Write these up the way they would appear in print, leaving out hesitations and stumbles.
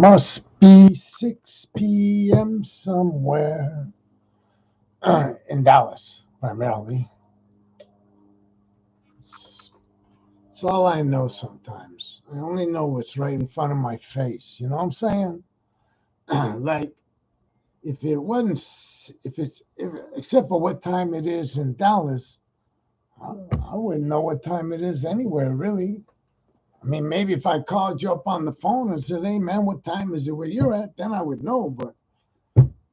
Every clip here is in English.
Must be 6 p.m. somewhere in Dallas, primarily. It's all I know sometimes. I only know what's right in front of my face. You know what I'm saying? Like, if it wasn't, except for what time it is in Dallas, I wouldn't know what time it is anywhere, really. I mean, maybe if I called you up on the phone and said, hey, man, what time is it where you're at? Then I would know. But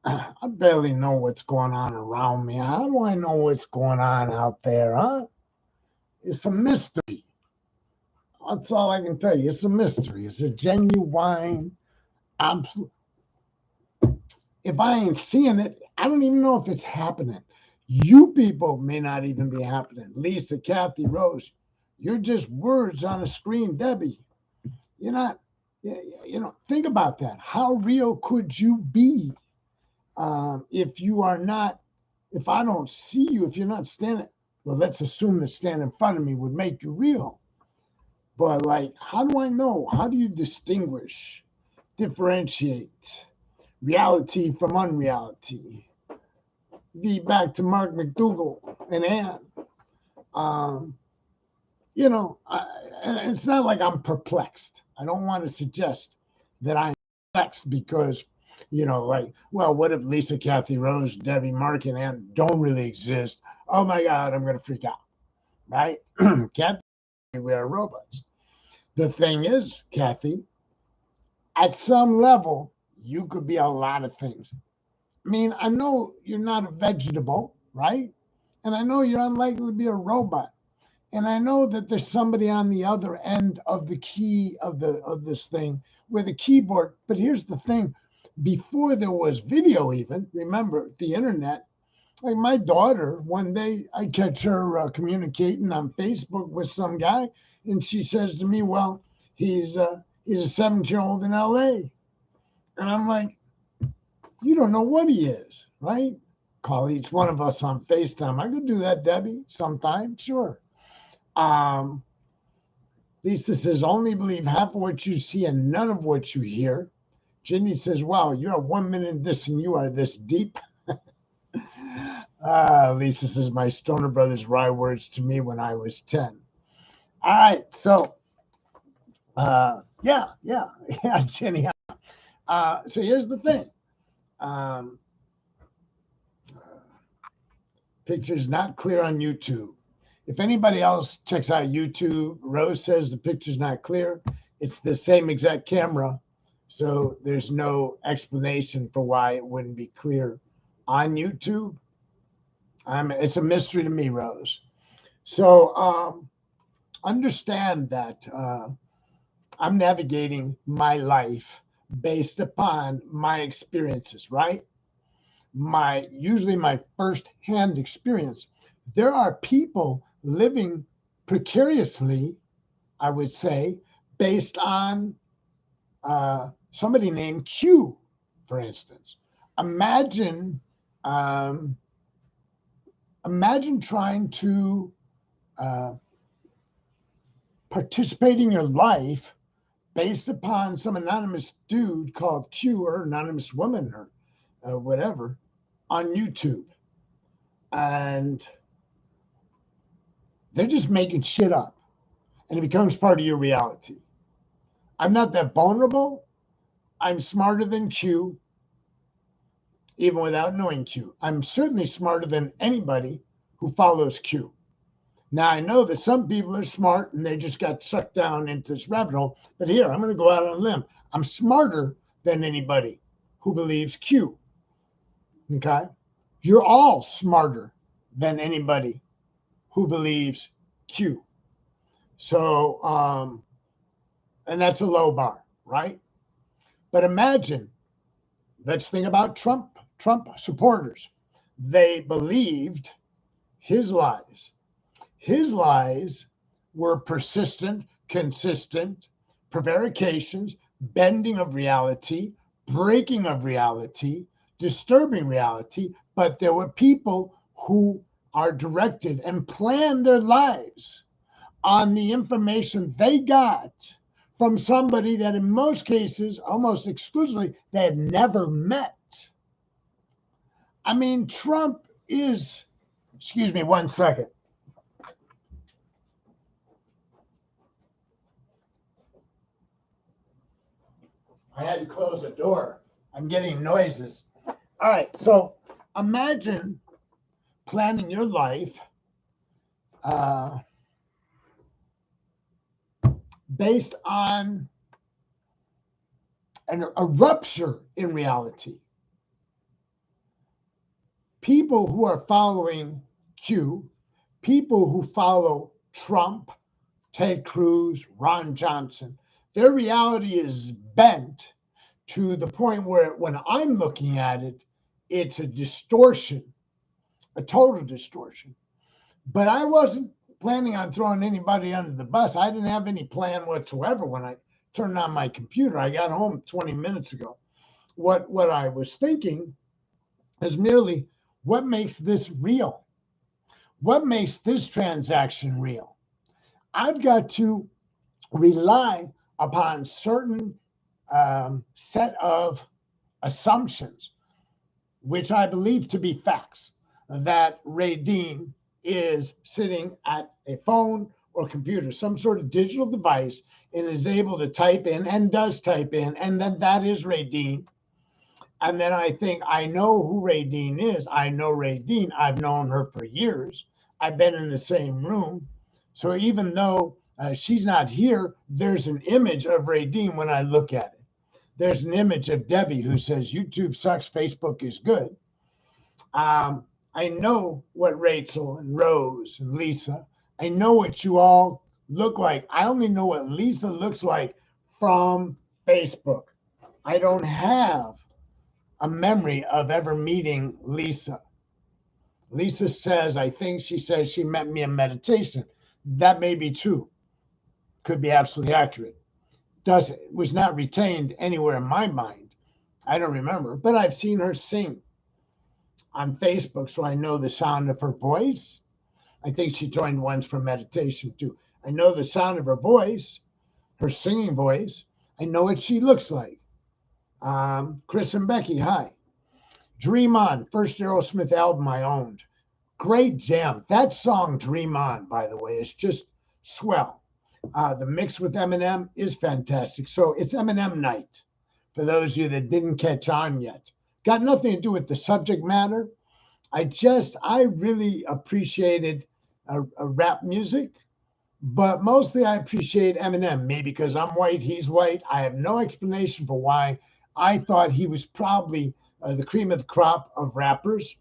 I barely know what's going on around me. How do I know what's going on out there, huh? It's a mystery. That's all I can tell you. It's a mystery. It's a genuine, absolute. If I ain't seeing it, I don't even know if it's happening. You people may not even be happening. Lisa, Kathy, Rose, you're just words on a screen, Debbie. You're not, think about that. How real could you be if you are not, if I don't see you, if you're not standing? Well, let's assume that standing in front of me would make you real. But, like, how do I know? How do you distinguish, differentiate reality from unreality? Back to Mark McDougall and Ann. Um, and it's not like I'm perplexed. I don't want to suggest that I'm perplexed because, like, well, what if Lisa, Kathy, Rose, Debbie, Mark, and Ann don't really exist? Oh my God, I'm going to freak out, right? Kathy, we are robots. The thing is, Kathy, at some level, you could be a lot of things. I mean, I know you're not a vegetable, right? And I know you're unlikely to be a robot. And I know that there's somebody on the other end of the key of this thing with a keyboard. But here's the thing: before there was video, even remember the internet. Like my daughter, one day I catch her communicating on Facebook with some guy, and she says to me, "Well, he's a 7-year-old in L.A." And I'm like, "You don't know what he is, right?" Call each one of us on FaceTime. I could do that, Debbie, sometime, sure. Um, Lisa says, only believe half of what you see and none of what you hear. Ginny says, wow, you're 1 minute in this and you are this deep. Lisa says, my stoner brothers write words to me when I was 10. All right, so yeah, Jenny. So here's the thing. Um, Picture's not clear on YouTube. If anybody else checks out YouTube, Rose says the picture's not clear. It's the same exact camera, so there's no explanation for why it wouldn't be clear on YouTube. It's a mystery to me, Rose. So understand that I'm navigating my life based upon my experiences, right? Usually my first-hand experience. There are people living precariously, I would say, based on somebody named Q, for instance. Imagine, um, imagine trying to uh, participate in your life based upon some anonymous dude called Q or anonymous woman or whatever on YouTube. And they're just making shit up and it becomes part of your reality. I'm not that vulnerable. I'm smarter than Q, even without knowing Q. I'm certainly smarter than anybody who follows Q. Now, I know that some people are smart and they just got sucked down into this rabbit hole, but here, I'm going to go out on a limb. I'm smarter than anybody who believes Q. Okay? You're all smarter than anybody who believes Q. So, and that's a low bar, right? But imagine, let's think about Trump supporters. They believed his lies. His lies were persistent, consistent, prevarications, bending of reality, breaking of reality, disturbing reality. But there were people who are directed and plan their lives on the information they got from somebody that in most cases, almost exclusively, they had never met. I mean, Trump is, excuse me 1 second. I had to close the door. I'm getting noises. All right, so imagine planning your life based on a rupture in reality. People who are following Q, people who follow Trump, Ted Cruz, Ron Johnson, their reality is bent to the point where when I'm looking at it, it's a distortion, a total distortion. But I wasn't planning on throwing anybody under the bus. I didn't have any plan whatsoever when I turned on my computer. I got home 20 minutes ago. What I was thinking is merely what makes this real? What makes this transaction real? I've got to rely upon certain set of assumptions, which I believe to be facts, that Ray Dean is sitting at a phone or computer, some sort of digital device, and is able to type in and does type in, and then that is Ray Dean. And then I think I know who Ray Dean is. I know Ray Dean. I've known her for years. I've been in the same room. So even though she's not here, there's an image of Ray Dean when I look at it. There's an image of Debbie who says, YouTube sucks, Facebook is good. I know what Rachel and Rose and Lisa, I know what you all look like. I only know what Lisa looks like from Facebook. I don't have a memory of ever meeting Lisa. Lisa says, I think she says she met me in meditation. That may be true. Could be absolutely accurate. Was not retained anywhere in my mind. I don't remember, but I've seen her sing on Facebook, so I know the sound of her voice. I think she joined once for meditation too. I know the sound of her voice, her singing voice. I know what she looks like. Chris and Becky, hi. Dream On, first Aerosmith album I owned. Great jam. That song, Dream On, by the way, is just swell. The mix with Eminem is fantastic. So it's Eminem night for those of you that didn't catch on yet. Got nothing to do with the subject matter. I really appreciated rap music, but mostly I appreciate Eminem. Maybe because I'm white, he's white. I have no explanation for why I thought he was probably the cream of the crop of rappers.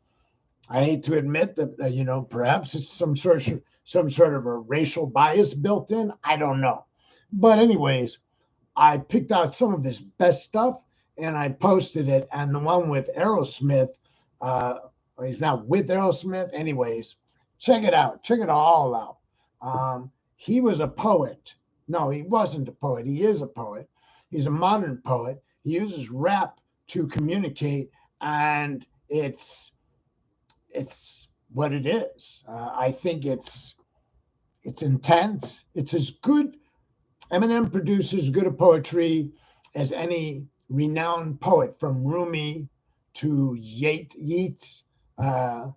I hate to admit that, perhaps it's some sort of a racial bias built in. I don't know. But anyways, I picked out some of his best stuff and I posted it. And the one with Aerosmith, he's not with Aerosmith. Anyways, check it out. Check it all out. He was a poet. No, he wasn't a poet. He is a poet. He's a modern poet. He uses rap to communicate, and it's what it is. I think it's intense. It's as good. Eminem produces good a poetry as any renowned poet, from Rumi to Yeats, to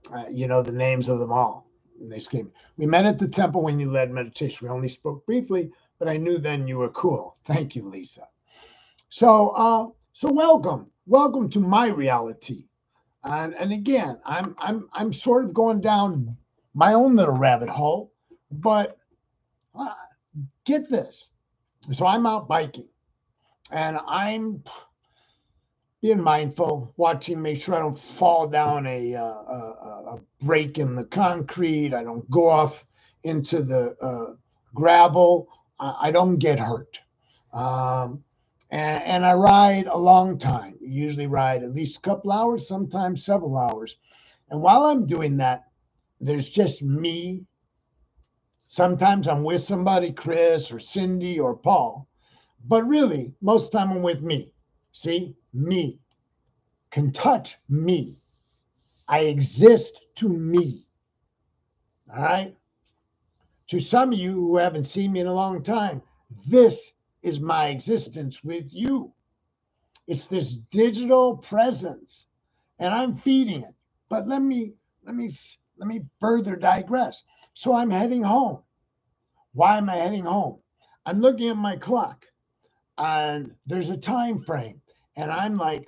the names of them all. And they escaped. We met at the temple when you led meditation. We only spoke briefly, but I knew then you were cool. Thank you, Lisa. So welcome to my reality. And again, I'm sort of going down my own little rabbit hole, but get this. So I'm out biking, and I'm being mindful, watching, make sure I don't fall down a break in the concrete. I don't go off into the gravel. I don't get hurt. And I ride a long time. Usually ride at least a couple hours, sometimes several hours. And while I'm doing that, there's just me. Sometimes I'm with somebody, Chris or Cindy or Paul. But really, most of the time I'm with me. See, me. Can touch me. I exist to me. All right? To some of you who haven't seen me in a long time, this is my existence with you. It's this digital presence, and I'm feeding it. But let me let me further digress. So I'm heading home. Why am I heading home? I'm looking at my clock, and there's a time frame, and I'm like,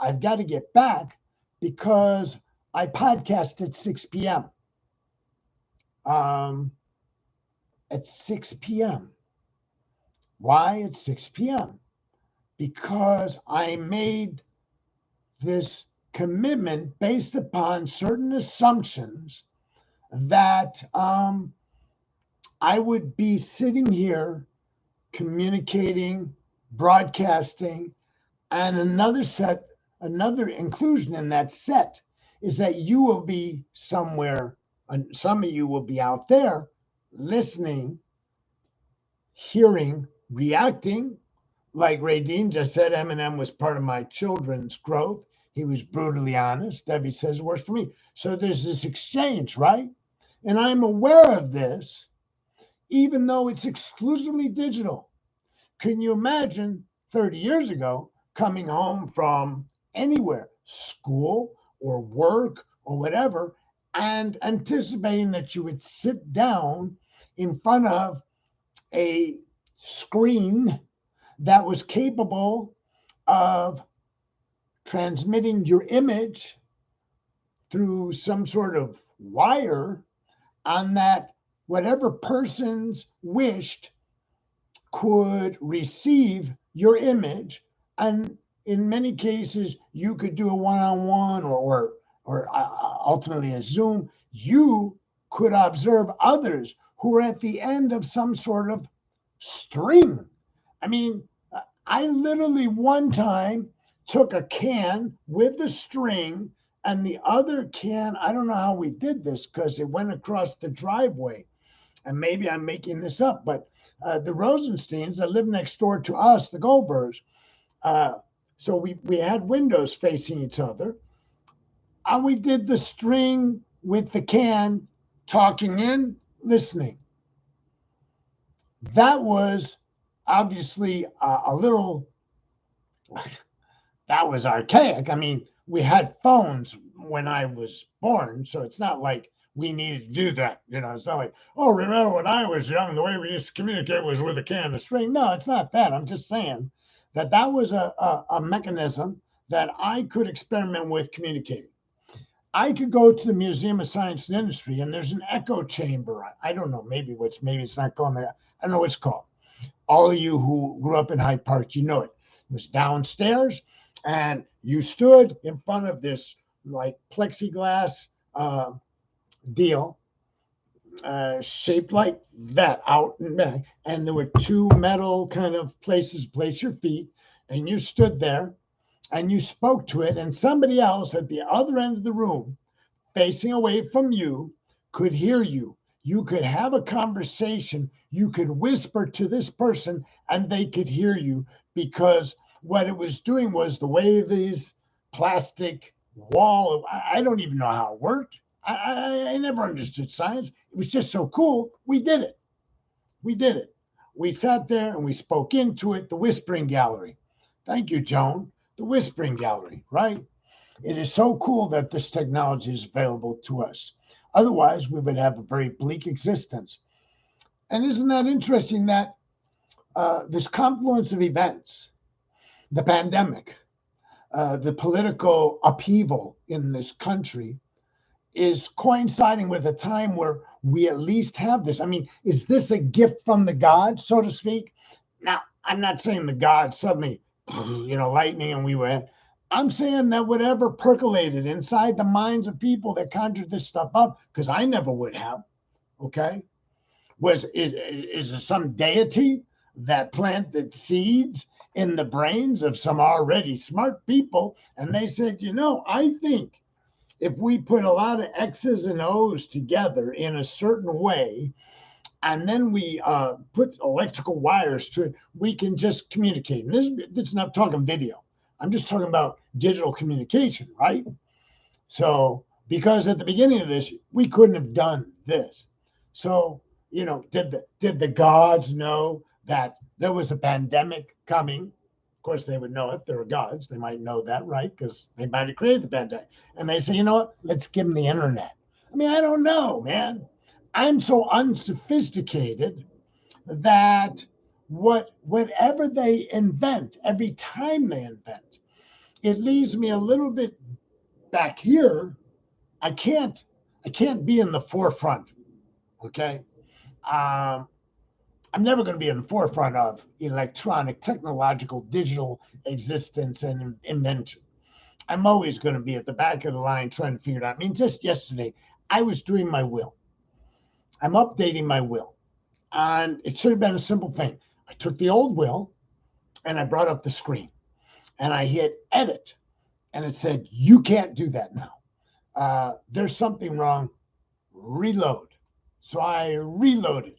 I've got to get back because I podcast at 6 p.m. Um, at 6 p.m. Why at 6 p.m.? Because I made this commitment based upon certain assumptions that I would be sitting here communicating, broadcasting, and another inclusion in that set is that you will be somewhere, and some of you will be out there listening, hearing, reacting. Like Ray Dean just said, Eminem was part of my children's growth. He was brutally honest. Debbie says it works for me. So there's this exchange, right? And I'm aware of this, even though it's exclusively digital. Can you imagine 30 years ago coming home from anywhere, school or work or whatever, and anticipating that you would sit down in front of a screen that was capable of transmitting your image through some sort of wire, on that whatever persons wished could receive your image, and in many cases you could do a one-on-one or ultimately a Zoom. You could observe others who are at the end of some sort of string. I mean, I literally one time took a can with the string, and the other can, I don't know how we did this because it went across the driveway. And maybe I'm making this up, but the Rosensteins that live next door to us, the Goldbergs, so we had windows facing each other. And we did the string with the can, talking in, listening. That was obviously a little, that was archaic. I mean, we had phones when I was born, so it's not like we needed to do that. It's not like, oh, remember when I was young, the way we used to communicate was with a can of string. No, it's not that. I'm just saying that was a mechanism that I could experiment with communicating. I could go to the Museum of Science and Industry, and there's an echo chamber. I don't know, maybe it's not called that. I don't know what it's called. All of you who grew up in Hyde Park, you know it. It was downstairs, and you stood in front of this like plexiglass deal, shaped like that, out and back, and there were two metal kind of places to place your feet, and you stood there and you spoke to it, and somebody else at the other end of the room facing away from you could hear you. You could have a conversation. You could whisper to this person and they could hear you, because what it was doing was the way these plastic wall, I don't even know how it worked. I never understood science. It was just so cool. We did it. We did it. We sat there and we spoke into it. The Whispering Gallery. Thank you, Joan. The Whispering Gallery, right? It is so cool that this technology is available to us. Otherwise, we would have a very bleak existence. And isn't that interesting that this confluence of events, the pandemic, the political upheaval in this country, is coinciding with a time where we at least have this. I mean, is this a gift from the gods, so to speak? Now, I'm not saying the gods suddenly, lightning and we were. I'm saying that whatever percolated inside the minds of people that conjured this stuff up, because I never would have, okay, is there some deity that planted seeds in the brains of some already smart people, and they said, I think if we put a lot of X's and O's together in a certain way, and then we put electrical wires to it, we can just communicate. And this is not talking video. I'm just talking about digital communication, right? So, because at the beginning of this, we couldn't have done this. So, did the gods know that there was a pandemic coming? Of course, they would know if they were gods. They might know that, right? Because they might have created the pandemic. And they say, you know what? Let's give them the internet. I mean, I don't know, man. I'm so unsophisticated that whatever they invent, every time they invent, it leaves me a little bit back here. I can't I can't be in the forefront. Okay. Um, I'm never going to be in the forefront of electronic, technological, digital existence and invention. I'm always going to be at the back of the line trying to figure it out. I mean, just yesterday, I was doing my will. I'm updating my will. And it should have been a simple thing. I took the old will and I brought up the screen and I hit edit and it said, you can't do that now. There's something wrong. Reload. So I reloaded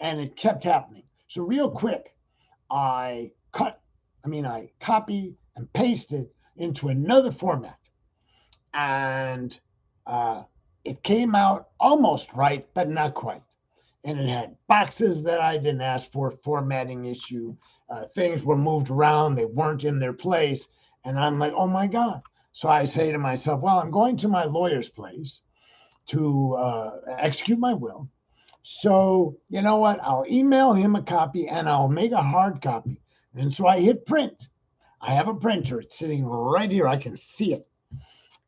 and it kept happening. So, real quick, I copy and pasted into another format. And uh, it came out almost right, but not quite. And it had boxes that I didn't ask for, formatting issue. Things were moved around, they weren't in their place. And I'm like, oh my God. So I say to myself, well, I'm going to my lawyer's place to execute my will. So, you know what? I'll email him a copy and I'll make a hard copy. And so I hit print. I have a printer. It's sitting right here. I can see it.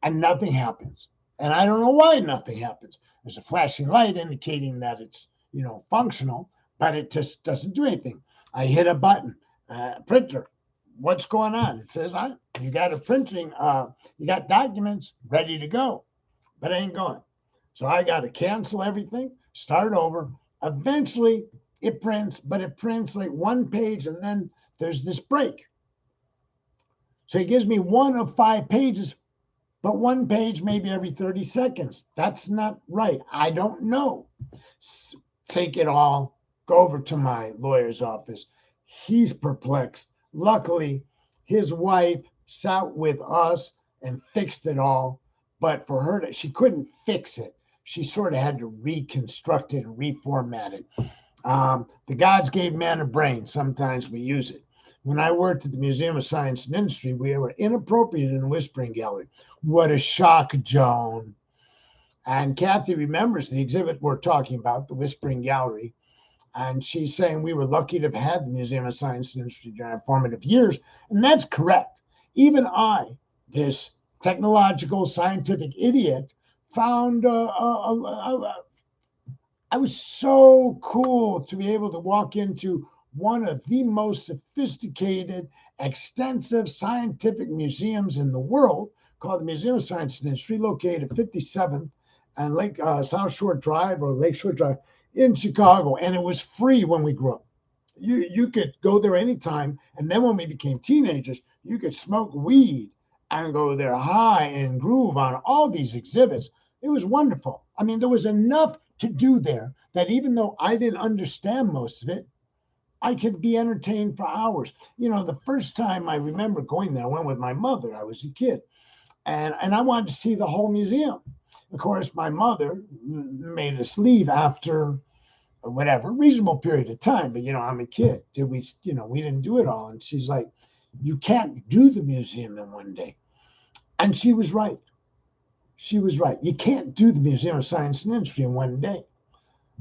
And nothing happens. And I don't know why nothing happens. There's a flashing light indicating that it's, functional, but it just doesn't do anything. I hit a button, printer. What's going on? It says, you got a printing, you got documents ready to go, but it ain't going. So I got to cancel everything, start over. Eventually it prints, but it prints like one page and then there's this break. So he gives me one of 5 pages, but one page maybe every 30 seconds. That's not right. I don't know. Take it all, go over to my lawyer's office. He's perplexed. Luckily, his wife sat with us and fixed it all. But for her, she couldn't fix it. She sort of had to reconstruct it and reformat it. The gods gave man a brain. Sometimes we use it. When I worked at the Museum of Science and Industry, we were inappropriate in the Whispering Gallery. What a shock, Joan. And Kathy remembers the exhibit we're talking about, the Whispering Gallery. And she's saying we were lucky to have had the Museum of Science and Industry during our formative years. And that's correct. Even I, this technological, scientific idiot, found I was so cool to be able to walk into one of the most sophisticated, extensive scientific museums in the world, called the Museum of Science and Industry, located at 57th and South Shore Drive or Lakeshore Drive in Chicago. And it was free when we grew up. You could go there anytime. And then when we became teenagers, you could smoke weed and go there high and groove on all these exhibits. It was wonderful. I mean, there was enough to do there that even though I didn't understand most of it, I could be entertained for hours. The first time I remember going there, I went with my mother. I was a kid. And I wanted to see the whole museum. Of course, my mother made us leave after whatever reasonable period of time. But, I'm a kid. We didn't do it all. And she's like, you can't do the museum in one day. And she was right. She was right. You can't do the Museum of Science and Industry in one day.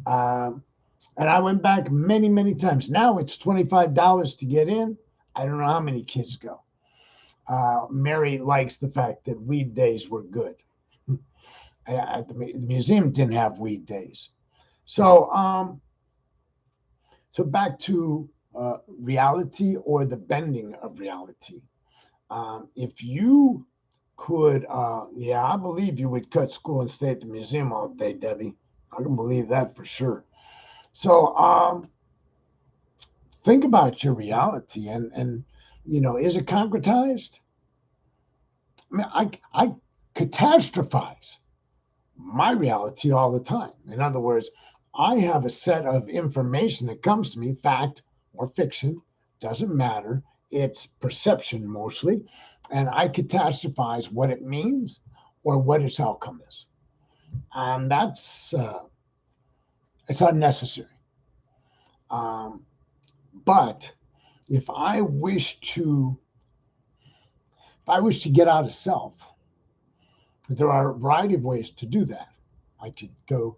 And I went back many, many times. Now it's $25 to get in. I don't know how many kids go. Mary likes the fact that weed days were good. The museum didn't have weed days. So back to reality or the bending of reality. If you could, I believe you would cut school and stay at the museum all day, Debbie. I can believe that for sure. So think about your reality and is it concretized? I mean, I catastrophize my reality all the time. In other words, I have a set of information that comes to me, fact or fiction, doesn't matter. It's perception mostly. And I catastrophize what it means or what its outcome is. And that's It's unnecessary. But if I wish to get out of self, there are a variety of ways to do that. I could go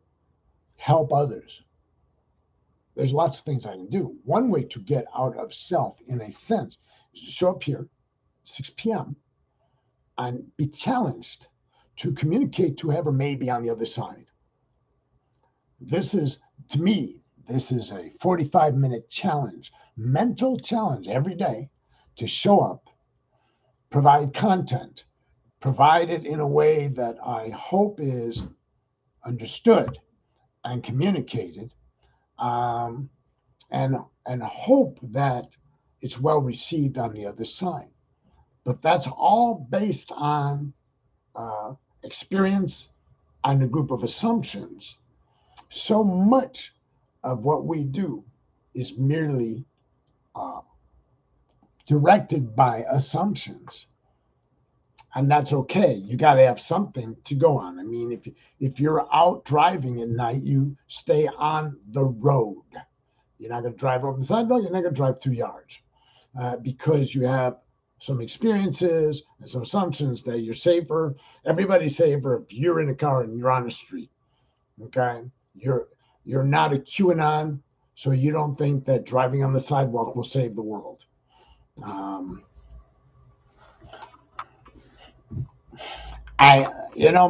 help others. There's lots of things I can do. One way to get out of self, in a sense, is to show up here, 6 p.m., and be challenged to communicate to whoever may be on the other side. This is, to me, this is a 45-minute challenge, mental challenge every day to show up, provide content, provide it in a way that I hope is understood and communicated, and hope that it's well received on the other side. But that's all based on experience and a group of assumptions. So much of what we do is merely directed by assumptions. And that's okay. You got to have something to go on. I mean, if you're out driving at night, you stay on the road. You're not going to drive over the sidewalk. You're not going to drive 2 yards because you have some experiences and some assumptions that you're safer. Everybody's safer if you're in a car and you're on the street. Okay, you're not a QAnon, so you don't think that driving on the sidewalk will save the world.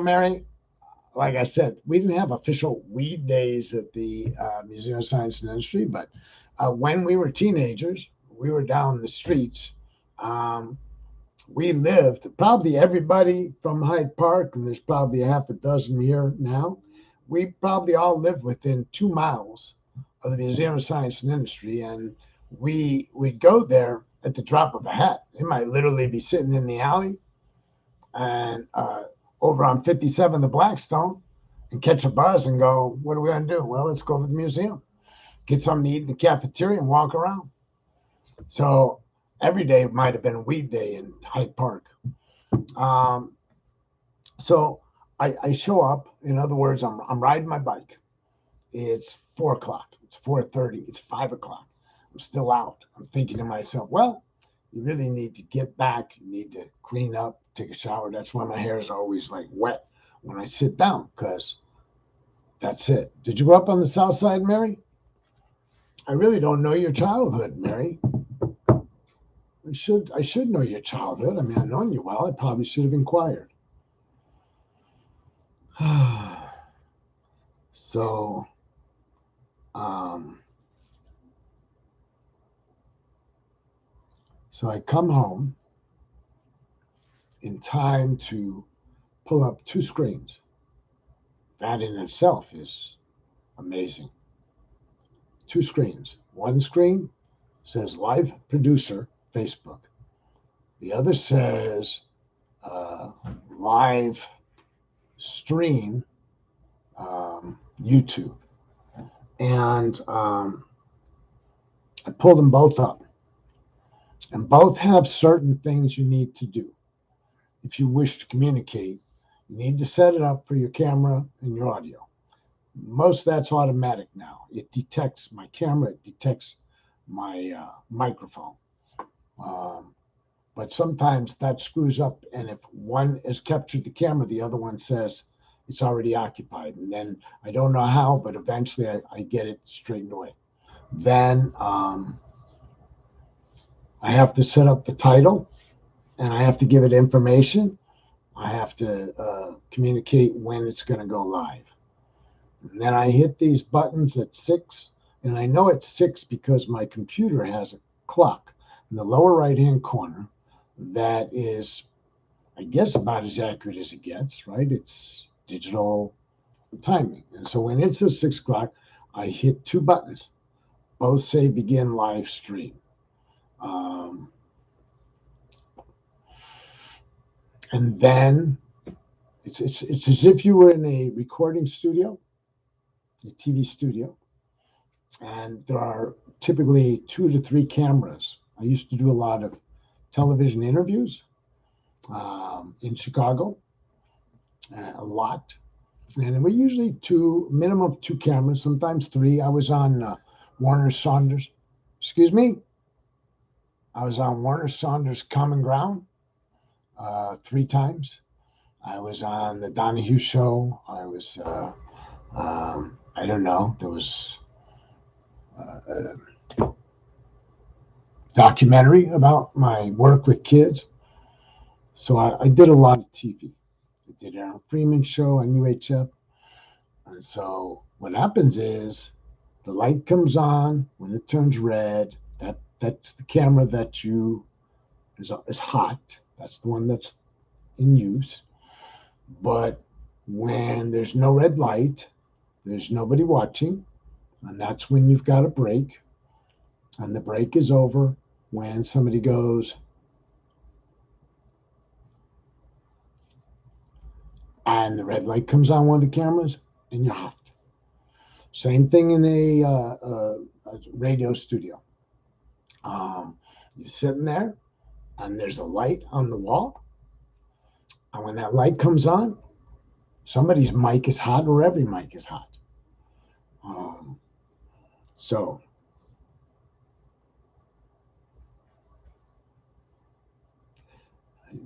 Mary, like I said, we didn't have official weed days at the Museum of Science and Industry, but when we were teenagers, we were down the streets. We lived, probably everybody from Hyde Park, and there's probably a half a dozen here now, we probably all lived within 2 miles of the Museum of Science and Industry, and we'd go there at the drop of a hat. It might literally be sitting in the alley and over on 57, the Blackstone, and catch a buzz and go, what are we going to do? Well, let's go to the museum, get something to eat in the cafeteria and walk around. So every day might have been a weed day in Hyde Park. So I show up. In other words, I'm riding my bike. It's 4 o'clock. It's 4:30. It's 5 o'clock. I'm still out. I'm thinking to myself, well, you really need to get back. You need to clean up, take a shower. That's why my hair is always like wet when I sit down, because that's it. Did you grow up on the South Side, Mary? I really don't know your childhood, Mary. I should know your childhood. I mean, I've known you well. I probably should have inquired. So, so I come home in time to pull up 2 screens. That in itself is amazing. 2 screens. One screen says live producer, Facebook. The other says live stream, YouTube. And I pull them both up. And both have certain things you need to do. If you wish to communicate, you need to set it up for your camera and your audio. Most of that's automatic now. It detects my camera, it detects my microphone. But sometimes that screws up, and if one has captured the camera, the other one says it's already occupied. And then I don't know how, but eventually I get it straightened away. Then I have to set up the title, and I have to give it information. I have to communicate when it's going to go live. And then I hit these buttons at 6, and I know it's 6 because my computer has a clock in the lower right-hand corner that is, I guess, about as accurate as it gets, right? It's digital timing. And so when it says 6 o'clock, I hit 2 buttons. Both say begin live stream. And then it's as if you were in a recording studio, a TV studio, and there are typically 2 to 3 cameras. I used to do a lot of television interviews in Chicago, a lot. And we usually minimum of two cameras, sometimes three. I was on Warner Saunders, excuse me, I was on Warner Saunders Common Ground three times. I was on the Donahue Show. I was, I don't know, there was a documentary about my work with kids. So I did a lot of TV. I did Aaron Freeman show on UHF. And so what happens is the light comes on when it turns red. That's the camera that is hot. That's the one that's in use. But when there's no red light, there's nobody watching, and that's when you've got a break. And the break is over when somebody goes, and the red light comes on one of the cameras, and you're hot. Same thing in a radio studio. You're sitting there, and there's a light on the wall, and when that light comes on, somebody's mic is hot, or every mic is hot. Um, so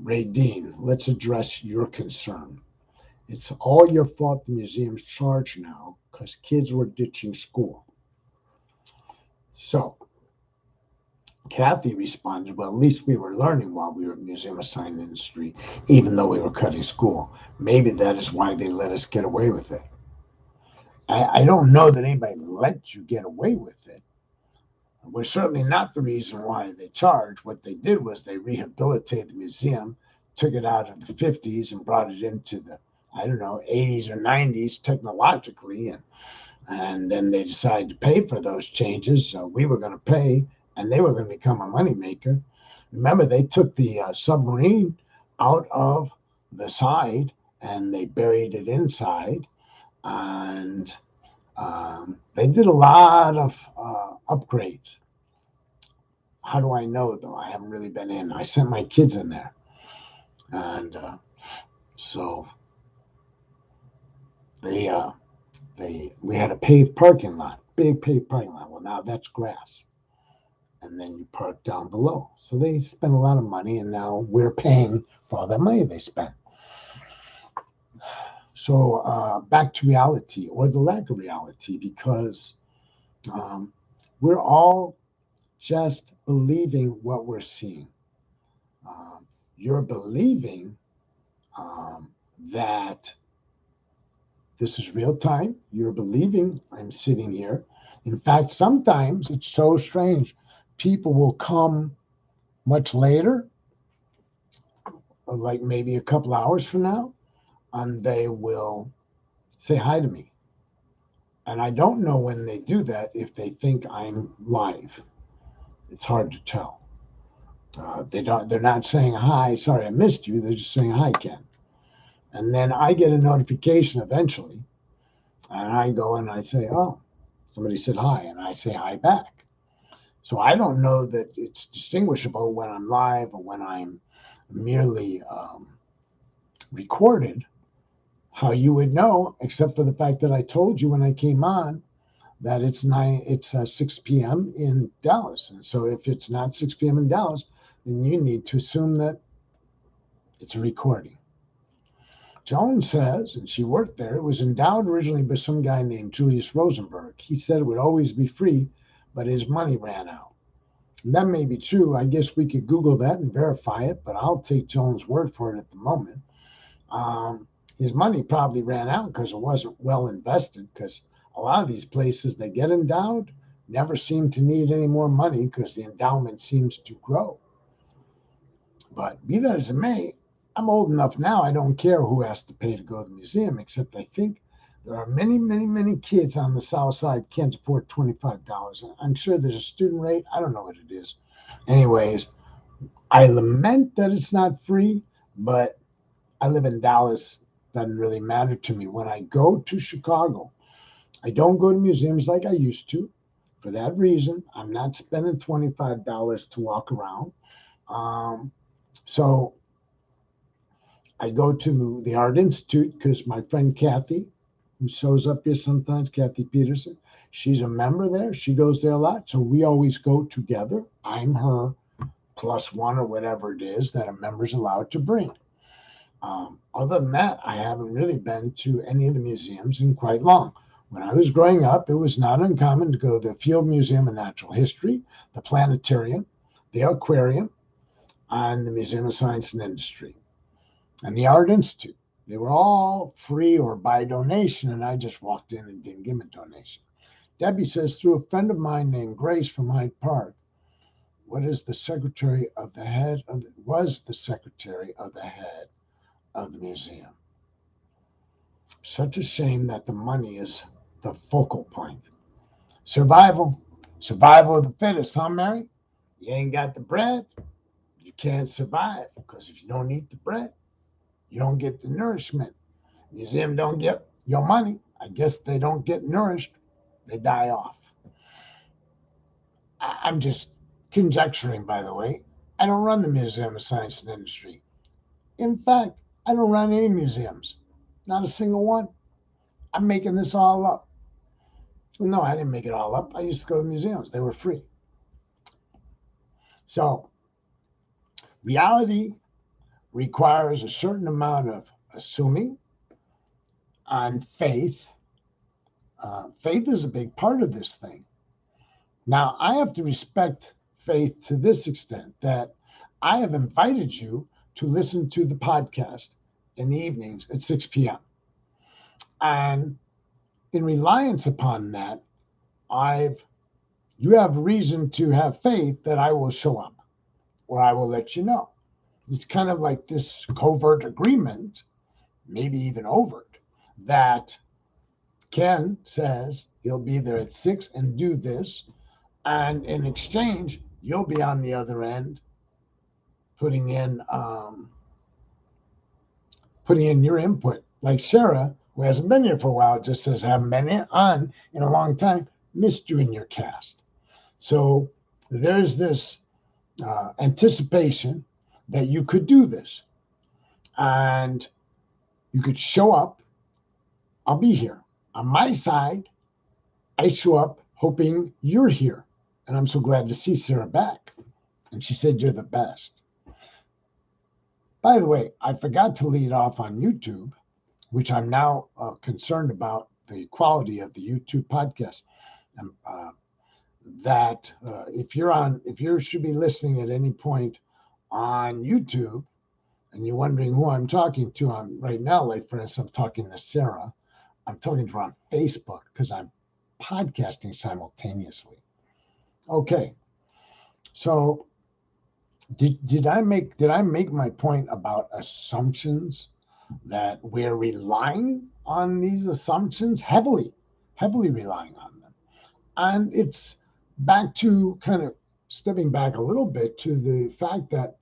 Ray Dean, let's address your concern. It's all your fault the museum's charged now because kids were ditching school. So Kathy responded, well, at least we were learning while we were in the museum assigned industry, even though we were cutting school. Maybe that is why they let us get away with it. I don't know that anybody let you get away with it. We're certainly not the reason why they charged. What they did was they rehabilitated the museum, took it out of the 50s and brought it into the, I don't know, 80s or 90s technologically. And then they decided to pay for those changes. So we were going to pay, and they were going to become a moneymaker. Remember, they took the submarine out of the side and they buried it inside. And they did a lot of upgrades. How do I know, though? I haven't really been in. I sent my kids in there. And so we had a paved parking lot, big paved parking lot. Well, now that's grass. And then you park down below. So they spent a lot of money, and now we're paying for all that money they spent. So back to reality, or the lack of reality, because we're all just believing what we're seeing. You're believing that this is real time. You're believing I'm sitting here. In fact, sometimes it's so strange. People will come much later, like maybe a couple hours from now, and they will say hi to me. And I don't know when they do that if they think I'm live. It's hard to tell. They're not saying hi, sorry I missed you. They're just saying hi, Ken. And then I get a notification eventually, and I go and I say, oh, somebody said hi, and I say hi back. So I don't know that it's distinguishable when I'm live or when I'm merely recorded. How you would know, except for the fact that I told you when I came on that it's 6 p.m. in Dallas. And so if it's not 6 p.m. in Dallas, then you need to assume that it's a recording. Joan says, and she worked there, it was endowed originally by some guy named Julius Rosenberg. He said it would always be free, but his money ran out. And that may be true. I guess we could Google that and verify it, but I'll take Joan's word for it at the moment. His money probably ran out because it wasn't well invested, because a lot of these places that get endowed never seem to need any more money because the endowment seems to grow. But be that as it may, I'm old enough now, I don't care who has to pay to go to the museum, except I think there are many, many, many kids on the South Side can't afford $25. I'm sure there's a student rate. I don't know what it is. Anyways, I lament that it's not free, but I live in Dallas. Doesn't really matter to me. When I go to Chicago, I don't go to museums like I used to. For that reason, I'm not spending $25 to walk around. So I go to the Art Institute because my friend Kathy who shows up here sometimes, Kathy Peterson. She's a member there. She goes there a lot. So we always go together. I'm her plus one or whatever it is that a member's allowed to bring. Other than that, I haven't really been to any of the museums in quite long. When I was growing up, it was not uncommon to go to the Field Museum of Natural History, the Planetarium, the Aquarium, and the Museum of Science and Industry, and the Art Institute. They were all free or by donation, and I just walked in and didn't give them a donation. Debbie says, through a friend of mine named Grace from Hyde Park, what is the secretary of the head of the, was the secretary of the head of the museum. Such a shame that the money is the focal point. Survival of the fittest, huh, Mary? You ain't got the bread, you can't survive, because if you don't eat the bread, you don't get the nourishment. Museum don't get your money. I guess they don't get nourished. They die off. I'm just conjecturing, by the way. I don't run the Museum of Science and Industry. In fact, I don't run any museums. Not a single one. I'm making this all up. Well, no, I didn't make it all up. I used to go to museums. They were free. So reality requires a certain amount of assuming and faith. Faith is a big part of this thing. Now, I have to respect faith to this extent that I have invited you to listen to the podcast in the evenings at 6 p.m. And in reliance upon that, you have reason to have faith that I will show up or I will let you know. It's kind of like this covert agreement, maybe even overt, that Ken says he'll be there at 6 and do this. And in exchange, you'll be on the other end putting in your input. Like Sarah, who hasn't been here for a while, just says, haven't been on in a long time, missed you in your cast. So there's this anticipation that you could do this. And you could show up. I'll be here. On my side, I show up hoping you're here. And I'm so glad to see Sarah back. And she said, you're the best. By the way, I forgot to lead off on YouTube, which I'm now concerned about the quality of the YouTube podcast. If you should be listening at any point on YouTube, and you're wondering who I'm talking to on right now, like for instance, I'm talking to Sarah. I'm talking to her on Facebook because I'm podcasting simultaneously. Okay, so did I make my point about assumptions, that we're relying on these assumptions heavily relying on them, and it's back to kind of stepping back a little bit to the fact that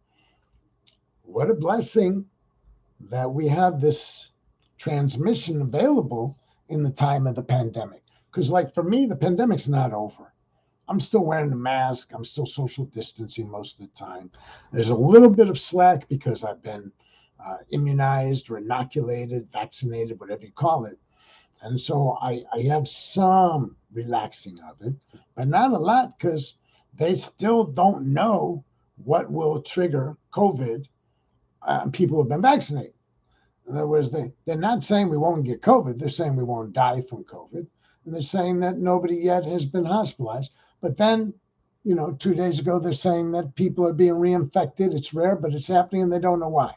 what a blessing that we have this transmission available in the time of the pandemic. Because like for me, the pandemic's not over. I'm still wearing the mask. I'm still social distancing most of the time. There's a little bit of slack because I've been immunized or inoculated, vaccinated, whatever you call it. And so I have some relaxing of it, but not a lot because they still don't know what will trigger COVID. People who have been vaccinated. In other words, they're not saying we won't get COVID. They're saying we won't die from COVID. And they're saying that nobody yet has been hospitalized. But then, 2 days ago, they're saying that people are being reinfected. It's rare, but it's happening, and they don't know why.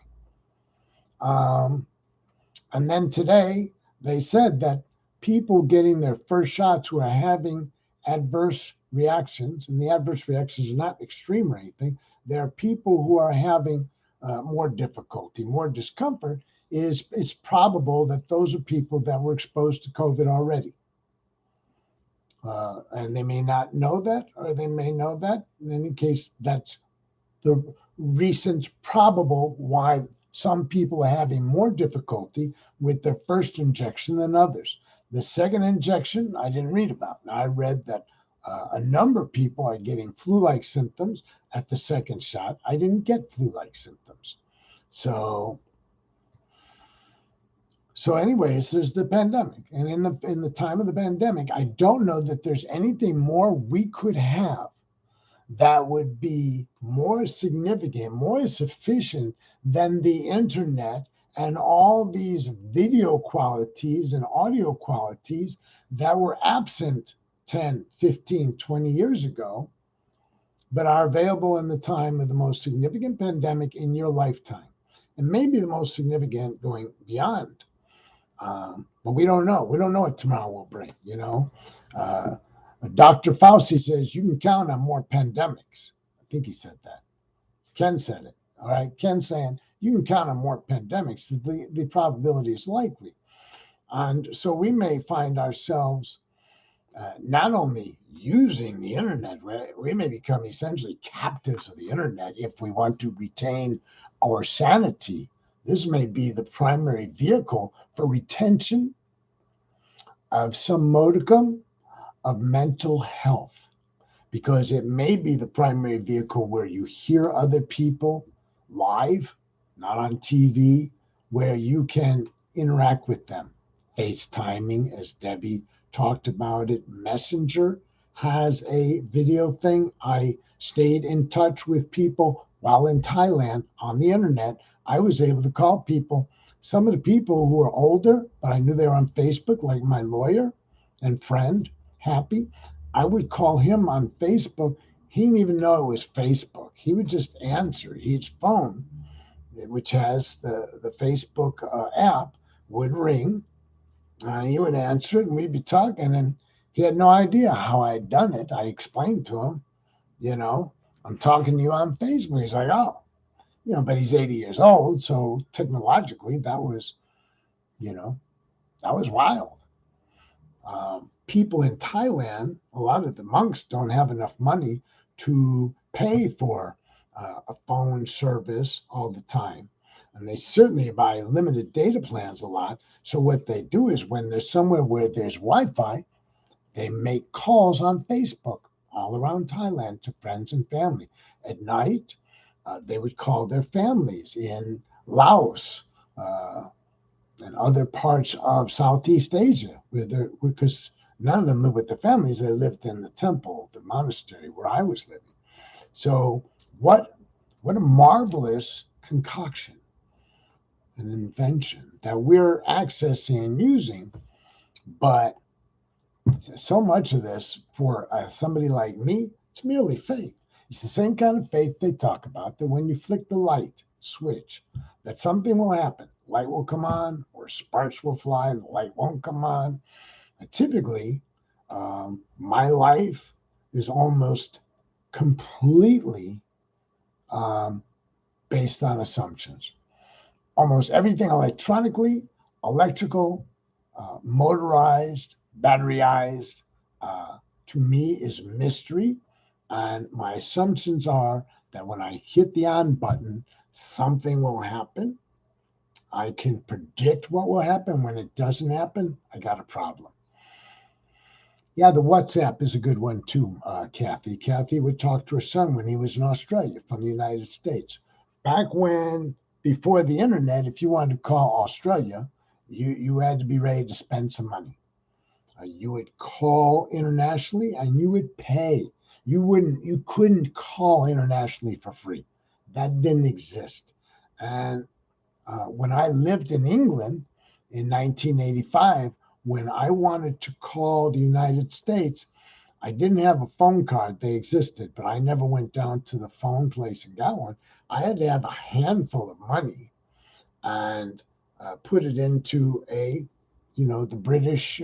And then today, they said that people getting their first shots who are having adverse reactions, and the adverse reactions are not extreme or anything. There are people who are having more difficulty, more discomfort. It's probable that those are people that were exposed to COVID already. And they may not know that, or they may know that. In any case, that's the recent probable why some people are having more difficulty with their first injection than others. The second injection, I didn't read about. Now, I read that a number of people are getting flu-like symptoms at the second shot. I didn't get flu-like symptoms. So So, anyways, there's the pandemic, and in the time of the pandemic, I don't know that there's anything more we could have that would be more significant, more sufficient than the internet and all these video qualities and audio qualities that were absent 10, 15, 20 years ago, but are available in the time of the most significant pandemic in your lifetime, and maybe the most significant going beyond. But we don't know. We don't know what tomorrow will bring, you know. Uh, Dr. Fauci says you can count on more pandemics. I think he said that. Ken said it. All right. Ken saying you can count on more pandemics. The probability is likely. And so we may find ourselves not only using the internet, we may become essentially captives of the internet if we want to retain our sanity. This may be the primary vehicle for retention of some modicum of mental health, because it may be the primary vehicle where you hear other people live, not on TV, where you can interact with them. FaceTiming, as Debbie talked about it. Messenger has a video thing. I stayed in touch with people while in Thailand on the internet. I was able to call people, some of the people who were older, but I knew they were on Facebook, like my lawyer and friend, Happy. I would call him on Facebook. He didn't even know it was Facebook. He would just answer. His phone, which has the Facebook app, would ring. He would answer it, and we'd be talking. And he had no idea how I'd done it. I explained to him, you know, I'm talking to you on Facebook. He's like, oh, you know, but he's 80 years old. So technologically, that was, you know, that was wild. People in Thailand, a lot of the monks don't have enough money to pay for a phone service all the time. And they certainly buy limited data plans a lot. So what they do is when there's somewhere where there's Wi-Fi, they make calls on Facebook all around Thailand to friends and family. At night, they would call their families in Laos, and other parts of Southeast Asia, because none of them lived with their families. They lived in the temple, the monastery where I was living. So what a marvelous concoction, an invention that we're accessing and using. But so much of this for somebody like me, it's merely faith. It's the same kind of faith they talk about, that when you flick the light switch, that something will happen. Light will come on, or sparks will fly, and the light won't come on. Typically, my life is almost completely based on assumptions. Almost everything electronically, electrical, motorized, batteryized, to me is mystery. And my assumptions are that when I hit the on button, something will happen. I can predict what will happen. When it doesn't happen, I got a problem. Yeah, the WhatsApp is a good one too, Kathy. Kathy would talk to her son when he was in Australia from the United States. Back when, before the internet, if you wanted to call Australia, you had to be ready to spend some money. You would call internationally and you would pay. You couldn't call internationally for free. That didn't exist. And when I lived in England in 1985, when I wanted to call the United States, I didn't have a phone card. They existed, but I never went down to the phone place and got one. I had to have a handful of money and put it into the British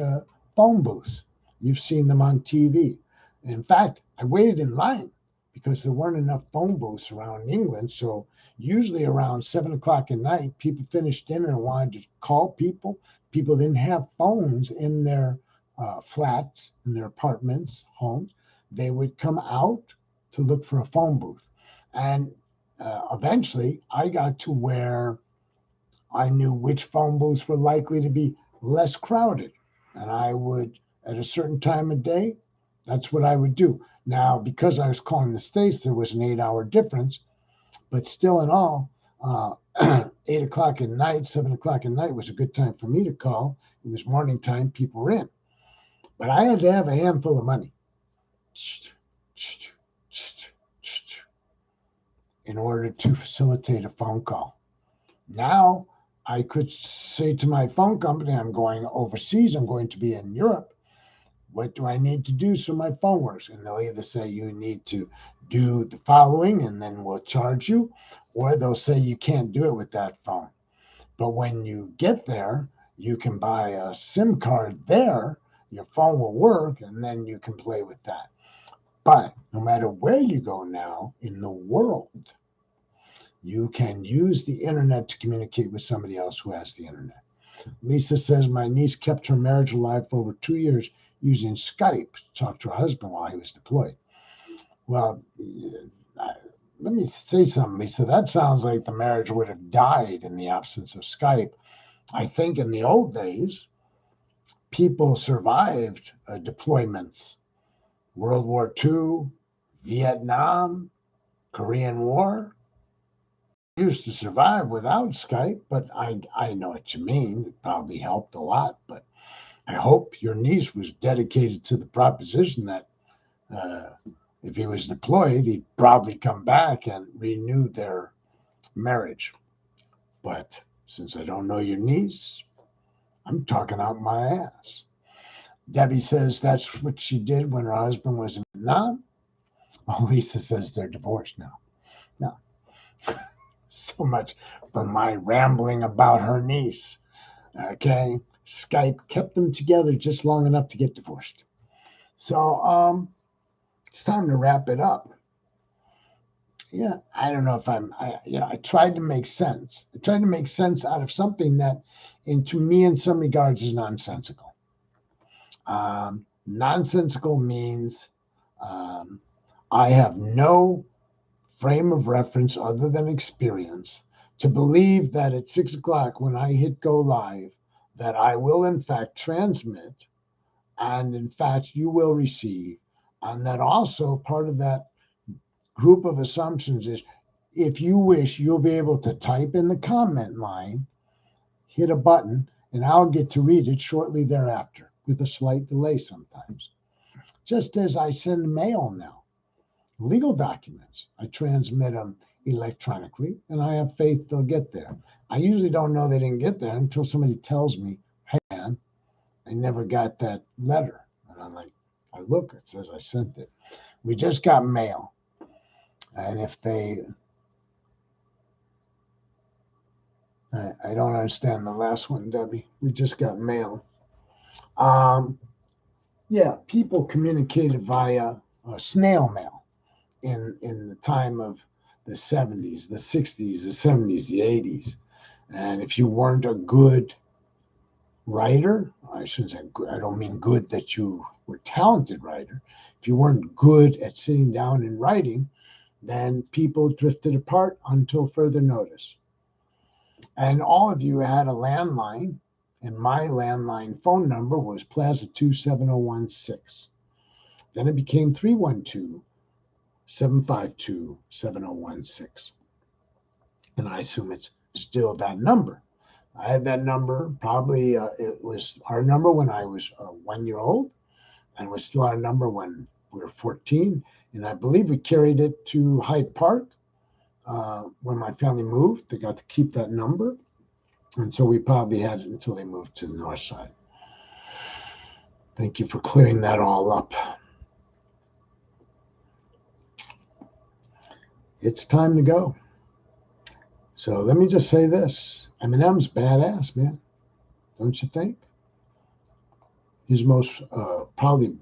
phone booth. You've seen them on TV. In fact, I waited in line because there weren't enough phone booths around England. So usually around 7 o'clock at night, people finished dinner and wanted to call people. People didn't have phones in their flats, in their apartments, homes. They would come out to look for a phone booth. And eventually I got to where I knew which phone booths were likely to be less crowded. And I would, at a certain time of day, that's what I would do. Now, because I was calling the States, there was an 8-hour difference. But still in all, 8 o'clock at night, 7 o'clock at night was a good time for me to call. It was morning time, people were in. But I had to have a handful of money in order to facilitate a phone call. Now I could say to my phone company, I'm going overseas, I'm going to be in Europe. What do I need to do so my phone works? And they'll either say you need to do the following and then we'll charge you, or they'll say you can't do it with that phone. But when you get there, you can buy a SIM card there, your phone will work, and then you can play with that. But no matter where you go now in the world, you can use the internet to communicate with somebody else who has the internet. Lisa says, my niece kept her marriage alive for over 2 years using Skype to talk to her husband while he was deployed. Well, let me say something, Lisa. That sounds like the marriage would have died in the absence of Skype. I think in the old days, people survived deployments. World War II, Vietnam, Korean War. Used to survive without Skype, but I know what you mean. It probably helped a lot, but I hope your niece was dedicated to the proposition that if he was deployed, he'd probably come back and renew their marriage. But since I don't know your niece, I'm talking out my ass. Debbie says that's what she did when her husband was in Vietnam. Oh, Lisa says they're divorced now. No. So much for my rambling about her niece. Okay. Skype kept them together just long enough to get divorced. So it's time to wrap it up. Yeah, I don't know if I tried to make sense. I tried to make sense out of something that, to me, in some regards, is nonsensical. Nonsensical means I have no frame of reference other than experience to believe that at 6 o'clock when I hit go live, that I will in fact transmit and in fact you will receive. And that also part of that group of assumptions is if you wish, you'll be able to type in the comment line, hit a button, and I'll get to read it shortly thereafter with a slight delay sometimes. Just as I send mail now, legal documents, I transmit them electronically and I have faith they'll get there. I usually don't know they didn't get there until somebody tells me, hey man, I never got that letter. And I'm like, I look, it says I sent it. We just got mail. And if they, I don't understand the last one, Debbie. We just got mail. Yeah, people communicated via snail mail in the time of the 70s, the 60s, the 70s, the 80s. And if you weren't a good writer, I shouldn't say good, I don't mean good that you were a talented writer. If you weren't good at sitting down and writing, then people drifted apart until further notice. And all of you had a landline, and my landline phone number was Plaza 27016. Then it became 312-752-7016. And I assume it's still that number. I had that number probably, it was our number when I was 1 year old, and it was still our number when we were 14. And I believe we carried it to Hyde Park. When my family moved, they got to keep that number. And so we probably had it until they moved to the north side. Thank you for clearing that all up. It's time to go. So let me just say this. Eminem's badass, man. Don't you think? His most, probably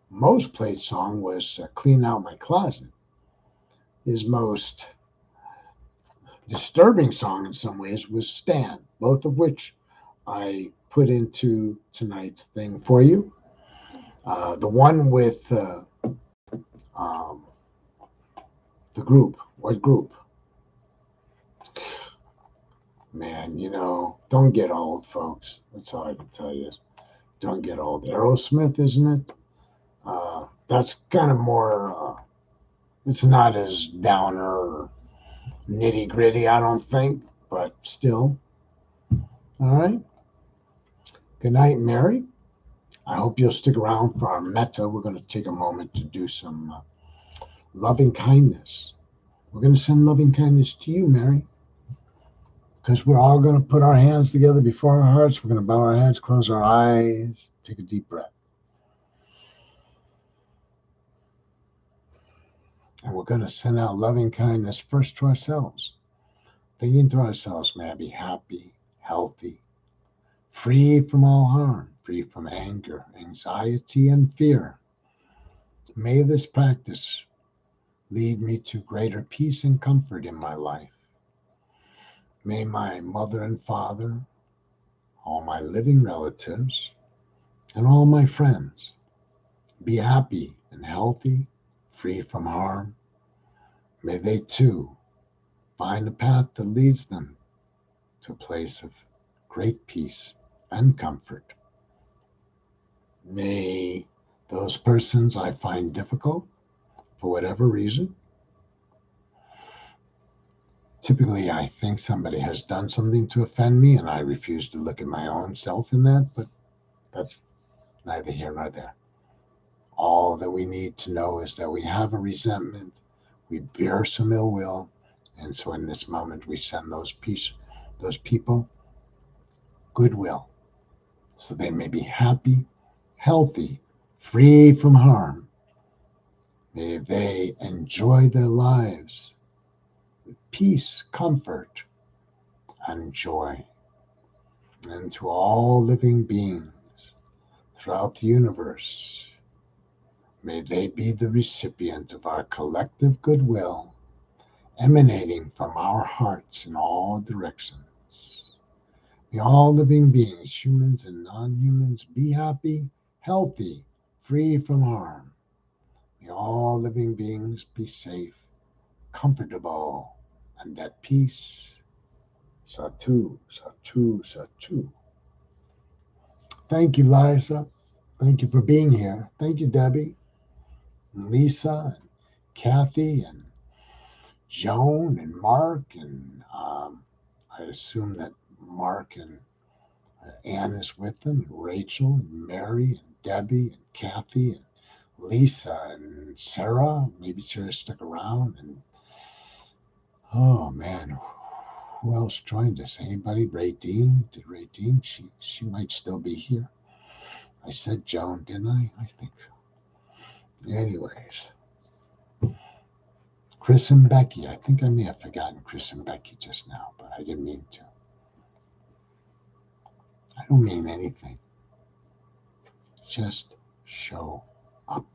most played song was Clean Out My Closet. His most disturbing song in some ways was Stan, both of which I put into tonight's thing for you. The one with the group. What group? Man, don't get old, folks. That's all I can tell you. Don't get old. Aerosmith, isn't it? That's kind of more, it's not as downer or nitty gritty, I don't think. but still. All right. Good night, Mary. I hope you'll stick around for our metta. We're going to take a moment to do some loving kindness. We're going to send loving kindness to you, Mary, because we're all going to put our hands together before our hearts. We're going to bow our heads, close our eyes, take a deep breath. And we're going to send out loving kindness first to ourselves, thinking to ourselves, may I be happy, healthy, free from all harm, free from anger, anxiety, and fear. May this practice lead me to greater peace and comfort in my life. May my mother and father, all my living relatives, and all my friends be happy and healthy, free from harm. May they too find a path that leads them to a place of great peace and comfort. May those persons I find difficult, for whatever reason, typically I think somebody has done something to offend me and I refuse to look at my own self in that, but that's neither here nor there. All that we need to know is that we have a resentment, we bear some ill will, and so in this moment we send those people goodwill, so they may be happy, healthy, free from harm. May they enjoy their lives with peace, comfort, and joy. And to all living beings throughout the universe, may they be the recipient of our collective goodwill, emanating from our hearts in all directions. May all living beings, humans and non-humans, be happy, healthy, free from harm. May all living beings be safe, comfortable, and at peace. Satu, Satu, Satu. Thank you, Liza. Thank you for being here. Thank you, Debbie, and Lisa, and Kathy, and Joan, and Mark, and I assume that Mark and Ann is with them, and Rachel, and Mary, and Debbie, and Kathy, and Lisa, and Sarah. Maybe Sarah stuck around, and oh man, who else joined us? Anybody? Radine? Did Radine? She might still be here. I said Joan, didn't I? I think so. Anyways, Chris and Becky. I think I may have forgotten Chris and Becky just now, but I didn't mean to. I don't mean anything. Just show up.